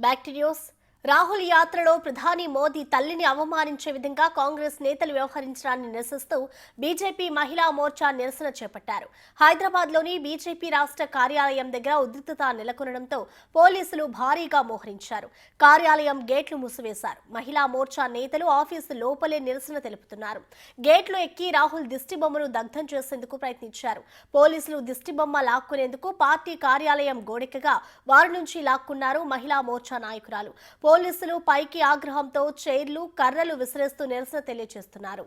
Back to news. Rahul యాత్రలో ప్రధాని మోదీ తల్లిని అవమానించే విధంగా కాంగ్రెస్ నేతలు వ్యవహరించడాన్ని నిరసిస్తూ బీజేపీ మహిళా మోర్చా నిరసన చేపట్టారు. హైదరాబాద్లోని బీజేపీ రాష్ట్ర కార్యాలయం దగ్గర ఉద్రిక్తత నెలకొనడంతో పోలీసులు భారీగా మోహరించారు. కార్యాలయం గేట్లు మూసివేశారు. మహిళా మోర్చా నేతలు ఆఫీసు లోపలే నిరసన తెలుపుతున్నారు. గేట్లు ఎక్కి రాహుల్ దిష్టిబొమ్మను దగ్ధం చేసేందుకు ప్రయత్నించారు. పోలీసులు దిష్టిబొమ్మ లాక్కునేందుకు పార్టీ కార్యాలయం గోడెక్కగా వారి నుంచి లాక్కున్నారు మహిళా మోర్చా నాయకురాలు. పోలీసులు పైకి ఆగ్రహంతో చైర్లు, కర్రలు విసిరేస్తూ నిరసన తెలియజేస్తున్నారు.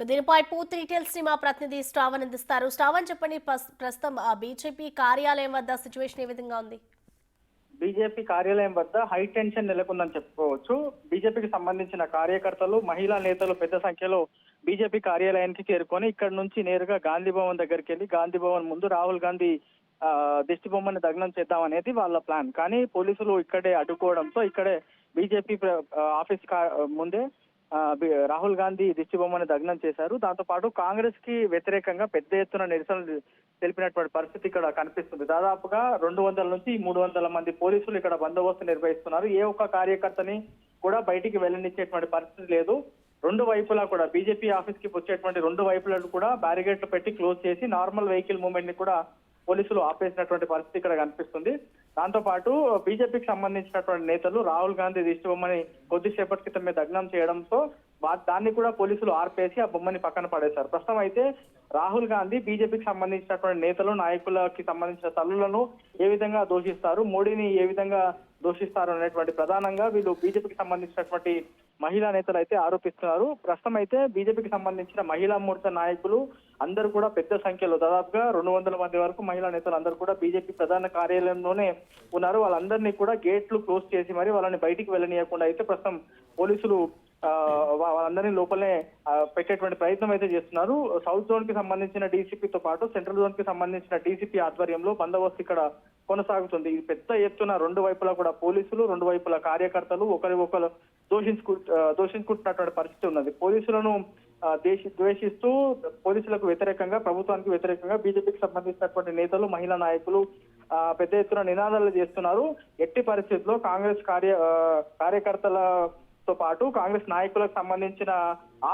దీనిపై పూర్తి డీటెయిల్స్ ని మా ప్రతినిధి శ్రావణ్ అందిస్తారు. శ్రావణ్, చెప్పండి, ప్రస్తుతం బీజేపీ కార్యాలయం వద్ద సిచ్యువేషన్ ఏ విధంగా ఉంది? బీజేపీ కార్యాలయం వద్ద హై టెన్షన్ నెలకొందని చెప్పుకోవచ్చు. బీజేపీకి సంబంధించిన కార్యకర్తలు, మహిళా నేతలు పెద్ద సంఖ్యలో బీజేపీ కార్యాలయానికి చేరుకొని ఇక్కడ నుంచి నేరుగా గాంధీ భవన్ దగ్గరికి వెళ్ళి గాంధీ భవన్ ముందు రాహుల్ గాంధీ దిష్టి బొమ్మని దగ్నం చేద్దాం అనేది వాళ్ళ ప్లాన్. కానీ పోలీసులు ఇక్కడే అడ్డుకోవడంతో ఇక్కడే బీజేపీ ఆఫీస్ ముందే రాహుల్ గాంధీ దిష్టి బొమ్మని దగ్నం చేశారు. దాంతో పాటు కాంగ్రెస్ కి వ్యతిరేకంగా పెద్ద ఎత్తున నిరసనలు తెలిపినటువంటి పరిస్థితి ఇక్కడ కనిపిస్తుంది. దాదాపుగా 200 నుంచి 300 మంది పోలీసులు ఇక్కడ బందోబస్తు నిర్వహిస్తున్నారు. ఏ ఒక్క కార్యకర్తని కూడా బయటికి వెళ్ళనిచ్చేటువంటి పరిస్థితి లేదు. రెండు వైపులా కూడా బీజేపీ ఆఫీస్ కి వచ్చేటువంటి రెండు వైపులను కూడా బ్యారిగేట్లు పెట్టి క్లోజ్ చేసి నార్మల్ వెహికల్ మూవ్మెంట్ ని కూడా పోలీసులు ఆపేసినటువంటి పరిస్థితి ఇక్కడ కనిపిస్తుంది. దాంతో పాటు బీజేపీకి సంబంధించినటువంటి నేతలు రాహుల్ గాంధీ దిష్టి బొమ్మని కొద్దిసేపటి క్రితమే దగ్నం చేయడంతో దాన్ని కూడా పోలీసులు ఆర్పేసి ఆ బొమ్మని పక్కన పడేశారు. ప్రస్తుతం అయితే రాహుల్ గాంధీ బీజేపీకి సంబంధించినటువంటి నేతలు, నాయకులకి సంబంధించిన తల్లులను ఏ విధంగా దూషిస్తారు, మోడీని ఏ విధంగా దూషిస్తారు అనేటువంటి ప్రధానంగా వీళ్ళు బీజేపీకి సంబంధించినటువంటి మహిళా నేతలు అయితే ఆరోపిస్తున్నారు. ప్రస్తుతం అయితే బీజేపీకి సంబంధించిన మహిళా మోర్చా నాయకులు అందరూ కూడా పెద్ద సంఖ్యలో దాదాపుగా 200 మంది వరకు మహిళా నేతలు అందరూ కూడా బీజేపీ ప్రధాన కార్యాలయంలోనే ఉన్నారు. వాళ్ళందరినీ కూడా గేట్లు క్లోజ్ చేసి మరి వాళ్ళని బయటికి వెళ్ళనీయకుండా అయితే ప్రస్తుతం పోలీసులు వాళ్ళందరినీ లోపలనే పెట్టేటువంటి ప్రయత్నం అయితే చేస్తున్నారు. సౌత్ జోన్ కి సంబంధించిన డీసీపీతో పాటు సెంట్రల్ జోన్ కి సంబంధించిన డీసీపీ ఆధ్వర్యంలో బందోబస్తు ఇక్కడ కొనసాగుతుంది. ఇది పెద్ద ఎత్తున రెండు వైపులా కూడా పోలీసులు, రెండు వైపుల కార్యకర్తలు ఒకరు దోషించుకుంటున్నటువంటి పరిస్థితి ఉన్నది. పోలీసులను ద్వేషిస్తూ పోలీసులకు వ్యతిరేకంగా, ప్రభుత్వానికి వ్యతిరేకంగా బీజేపీకి సంబంధించినటువంటి నేతలు, మహిళా నాయకులు పెద్ద ఎత్తున నినాదాలు చేస్తున్నారు. ఎట్టి పరిస్థితుల్లో కాంగ్రెస్ కార్యకర్తలతో పాటు కాంగ్రెస్ నాయకులకు సంబంధించిన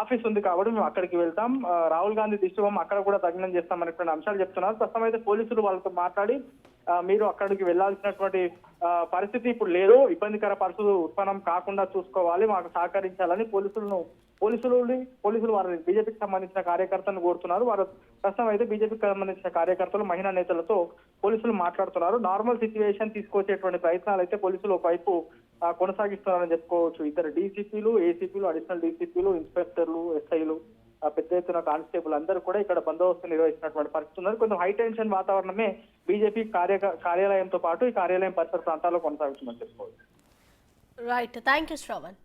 ఆఫీస్ ఉంది కాబట్టి మేము అక్కడికి వెళ్తాం, రాహుల్ గాంధీ దిష్టి బొమ్మ అక్కడ కూడా దగ్నం చేస్తాం అనేటువంటి అంశాలు చెప్తున్నారు. ప్రస్తుతం అయితే పోలీసులు వాళ్ళతో మాట్లాడి మీరు అక్కడికి వెళ్లాల్సినటువంటి పరిస్థితి ఇప్పుడు లేదు, ఇబ్బందికర పరిస్థితులు ఉత్పన్నం కాకుండా చూసుకోవాలి, మాకు సహకరించాలని పోలీసులు వారి బీజేపీకి సంబంధించిన కార్యకర్తలను కోరుతున్నారు. వారు ప్రస్తుతం అయితే బీజేపీకి సంబంధించిన కార్యకర్తలు, మహిళా నేతలతో పోలీసులు మాట్లాడుతున్నారు. నార్మల్ సిచ్యువేషన్ తీసుకొచ్చేటువంటి ప్రయత్నాలు అయితే పోలీసులు ఒకవైపు కొనసాగిస్తున్నారని చెప్పుకోవచ్చు. ఇద్దరు డీసీపీలు, ఏసీపీలు, అడిషనల్ డీసీపీలు, ఇన్స్పెక్టర్లు, ఎస్ఐలు, పెద్ద ఎత్తున కానిస్టేబుల్ అందరూ కూడా ఇక్కడ బందోబస్తు నిర్వహిస్తున్నటువంటి పరిస్థితి ఉన్నారు. కొంచెం హై టెన్షన్ వాతావరణమే బీజేపీ కార్యాలయంతో పాటు ఈ కార్యాలయం పరిసర ప్రాంతాల్లో కొనసాగుతుందని చెప్పుకోవచ్చు. Right, thank you Shravan.